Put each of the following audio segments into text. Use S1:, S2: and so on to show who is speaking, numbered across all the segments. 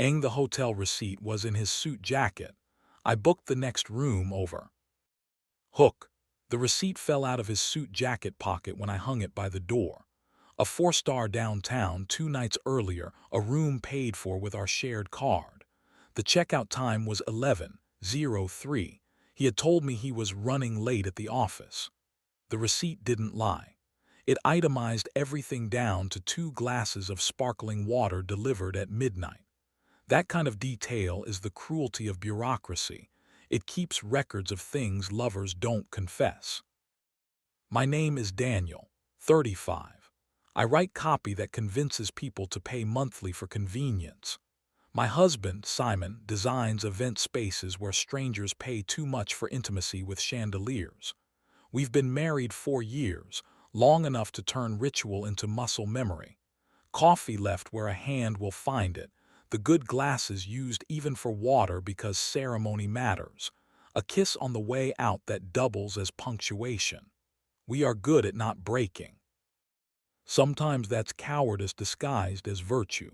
S1: The hotel receipt was in his suit jacket. I booked the next room over. Hook. The receipt fell out of his suit jacket pocket when I hung it by the door. A 4-star downtown 2 nights earlier, a room paid for with our shared card. The checkout time was 11:03. He had told me he was running late at the office. The receipt didn't lie. It itemized everything down to 2 glasses of sparkling water delivered at midnight. That kind of detail is the cruelty of bureaucracy. It keeps records of things lovers don't confess. My name is Daniel, 35. I write copy that convinces people to pay monthly for convenience. My husband, Simon, designs event spaces where strangers pay too much for intimacy with chandeliers. We've been married 4 years, long enough to turn ritual into muscle memory. Coffee left where a hand will find it, the good glasses used even for water because ceremony matters, a kiss on the way out that doubles as punctuation. We are good at not breaking. Sometimes that's cowardice disguised as virtue.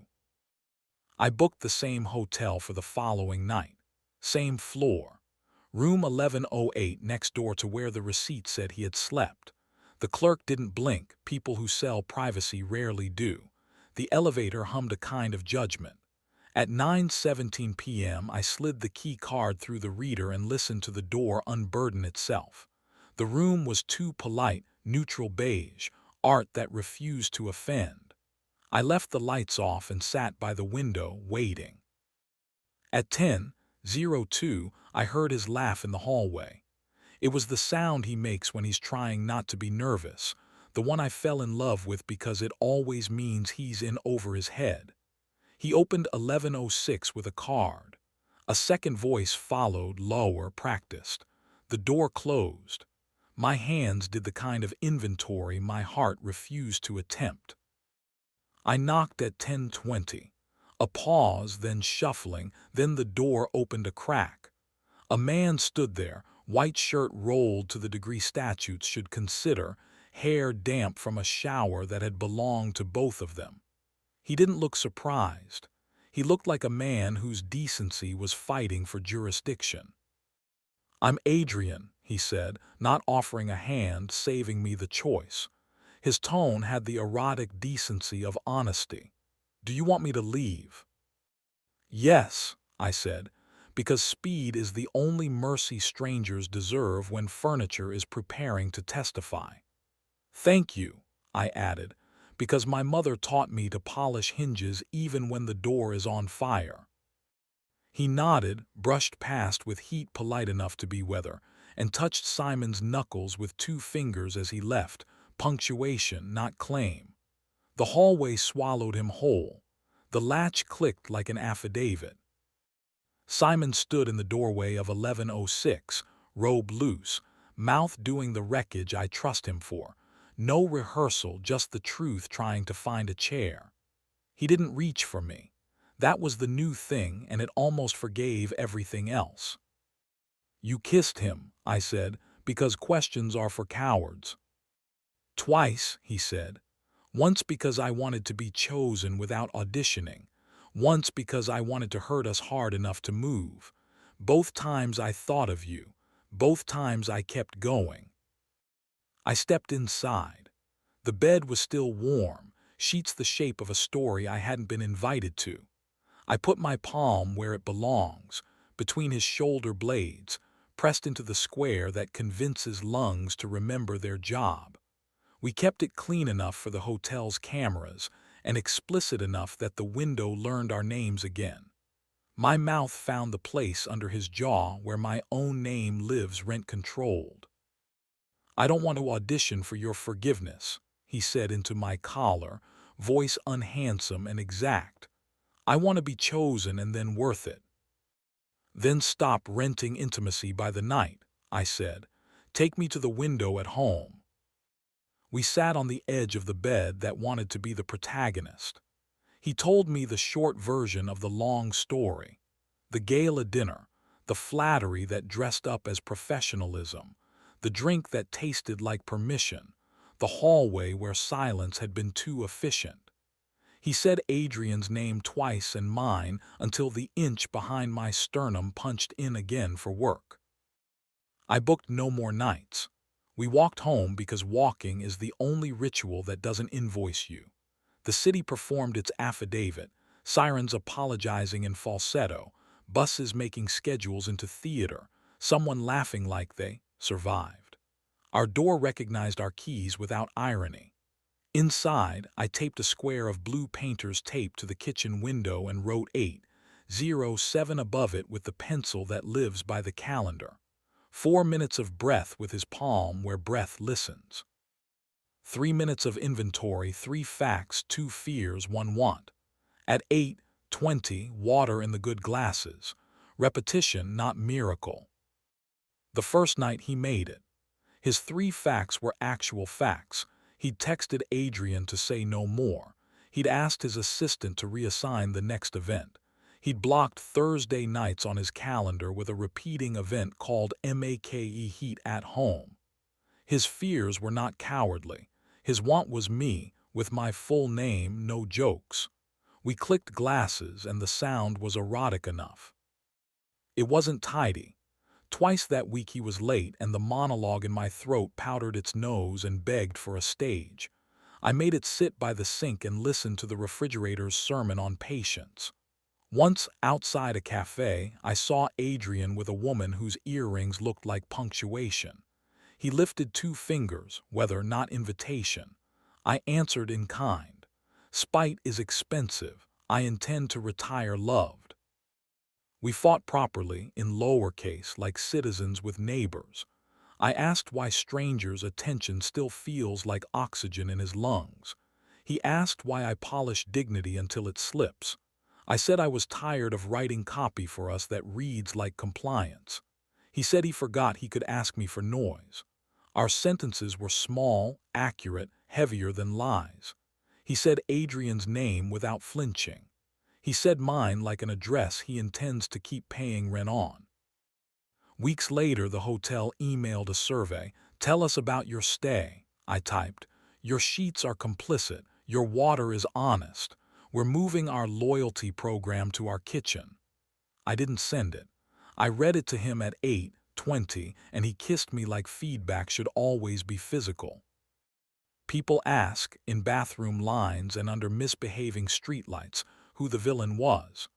S1: I booked the same hotel for the following night. Same floor. Room 1108 next door to where the receipt said he had slept. The clerk didn't blink, people who sell privacy rarely do. The elevator hummed a kind of judgment. At 9:17 p.m. I slid the key card through the reader and listened to the door unburden itself. The room was too polite, neutral beige, art that refused to offend. I left the lights off and sat by the window, waiting. At 10:02, I heard his laugh in the hallway. It was the sound he makes when he's trying not to be nervous, the one I fell in love with because it always means he's in over his head. He opened 11:06 with a card. A second voice followed, lower, practiced. The door closed. My hands did the kind of inventory my heart refused to attempt. I knocked at 10:20. A pause, then shuffling, then the door opened a crack. A man stood there, white shirt rolled to the degree statutes should consider, hair damp from a shower that had belonged to both of them. He didn't look surprised. He looked like a man whose decency was fighting for jurisdiction. "I'm Adrian," he said, not offering a hand, saving me the choice. His tone had the erotic decency of honesty. "Do you want me to leave?" "Yes," I said, because speed is the only mercy strangers deserve when furniture is preparing to testify. "Thank you," I added, because my mother taught me to polish hinges even when the door is on fire. He nodded, brushed past with heat polite enough to be weather, and touched Simon's knuckles with 2 fingers as he left, punctuation, not claim. The hallway swallowed him whole. The latch clicked like an affidavit. Simon stood in the doorway of 11:06, robe loose, mouth doing the wreckage I trust him for. No rehearsal, just the truth trying to find a chair. He didn't reach for me. That was the new thing, and it almost forgave everything else. "You kissed him," I said, "because questions are for cowards." "Twice," he said. "Once because I wanted to be chosen without auditioning. Once because I wanted to hurt us hard enough to move. Both times I thought of you. Both times I kept going." I stepped inside. The bed was still warm, sheets the shape of a story I hadn't been invited to. I put my palm where it belongs, between his shoulder blades, pressed into the square that convinces lungs to remember their job. We kept it clean enough for the hotel's cameras, and explicit enough that the window learned our names again. My mouth found the place under his jaw where my own name lives rent-controlled. "I don't want to audition for your forgiveness," he said into my collar, voice unhandsome and exact. "I want to be chosen and then worth it." "Then stop renting intimacy by the night," I said. "Take me to the window at home." We sat on the edge of the bed that wanted to be the protagonist. He told me the short version of the long story. The gala dinner, the flattery that dressed up as professionalism, the drink that tasted like permission, the hallway where silence had been too efficient. He said Adrian's name twice and mine until the inch behind my sternum punched in again for work. I booked no more nights. We walked home because walking is the only ritual that doesn't invoice you. The city performed its affidavit, sirens apologizing in falsetto, buses making schedules into theater, someone laughing like they survived. Our door recognized our keys without irony. Inside, I taped a square of blue painter's tape to the kitchen window and wrote 807 above it with the pencil that lives by the calendar. 4 minutes of breath with his palm where breath listens. 3 minutes of inventory, 3 facts, 2 fears, 1 want. At 8:20, water in the good glasses. Repetition, not miracle. The first night he made it. His 3 facts were actual facts. He'd texted Adrian to say no more. He'd asked his assistant to reassign the next event. He'd blocked Thursday nights on his calendar with a repeating event called MAKE Heat at Home. His fears were not cowardly. His want was me, with my full name, no jokes. We clicked glasses and the sound was erotic enough. It wasn't tidy. Twice that week he was late and the monologue in my throat powdered its nose and begged for a stage. I made it sit by the sink and listen to the refrigerator's sermon on patience. Once, outside a cafe, I saw Adrian with a woman whose earrings looked like punctuation. He lifted 2 fingers, whether not invitation. I answered in kind. Spite is expensive. I intend to retire loved. We fought properly, in lowercase, like citizens with neighbors. I asked why strangers' attention still feels like oxygen in his lungs. He asked why I polish dignity until it slips. I said I was tired of writing copy for us that reads like compliance. He said he forgot he could ask me for noise. Our sentences were small, accurate, heavier than lies. He said Adrian's name without flinching. He said mine like an address he intends to keep paying rent on. Weeks later, the hotel emailed a survey. Tell us about your stay. I typed. Your sheets are complicit. Your water is honest. We're moving our loyalty program to our kitchen. I didn't send it. I read it to him at 8:20, and he kissed me like feedback should always be physical. People ask, in bathroom lines and under misbehaving streetlights, who the villain was.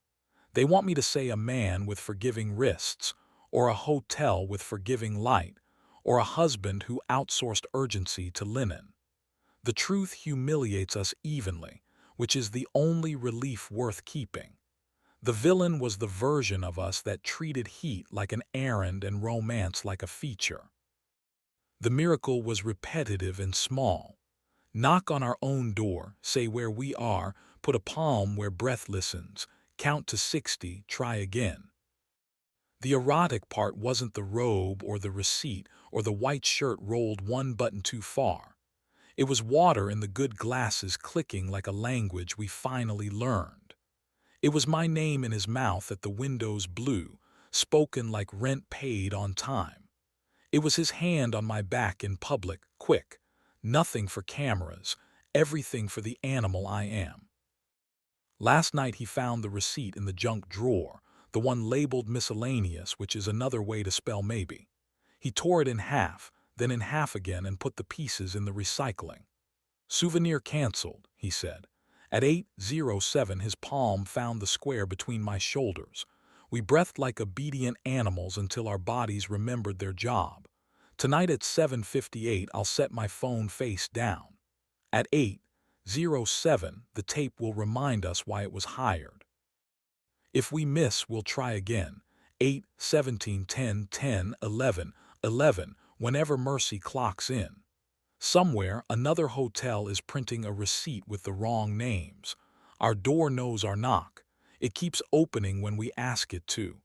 S1: They want me to say a man with forgiving wrists, or a hotel with forgiving light, or a husband who outsourced urgency to linen. The truth humiliates us evenly, which is the only relief worth keeping. The villain was the version of us that treated heat like an errand and romance like a feature. The miracle was repetitive and small. Knock on our own door, say where we are, put a palm where breath listens, count to 60, try again. The erotic part wasn't the robe or the receipt or the white shirt rolled 1 button too far. It was water in the good glasses clicking like a language we finally learned. It was my name in his mouth at the windows blue, spoken like rent paid on time. It was his hand on my back in public, quick. Nothing for cameras, everything for the animal I am. Last night he found the receipt in the junk drawer, the one labeled miscellaneous, which is another way to spell maybe. He tore it in half, then in half again and put the pieces in the recycling. Souvenir canceled, he said. At 8:07 his palm found the square between my shoulders. We breathed like obedient animals until our bodies remembered their job. Tonight at 7:58 I'll set my phone face down. At 8:07 the tape will remind us why it was hired. If we miss, we'll try again. 8, 17, 10, 10, 11, 11, whenever Mercy clocks in. Somewhere, another hotel is printing a receipt with the wrong names. Our door knows our knock. It keeps opening when we ask it to.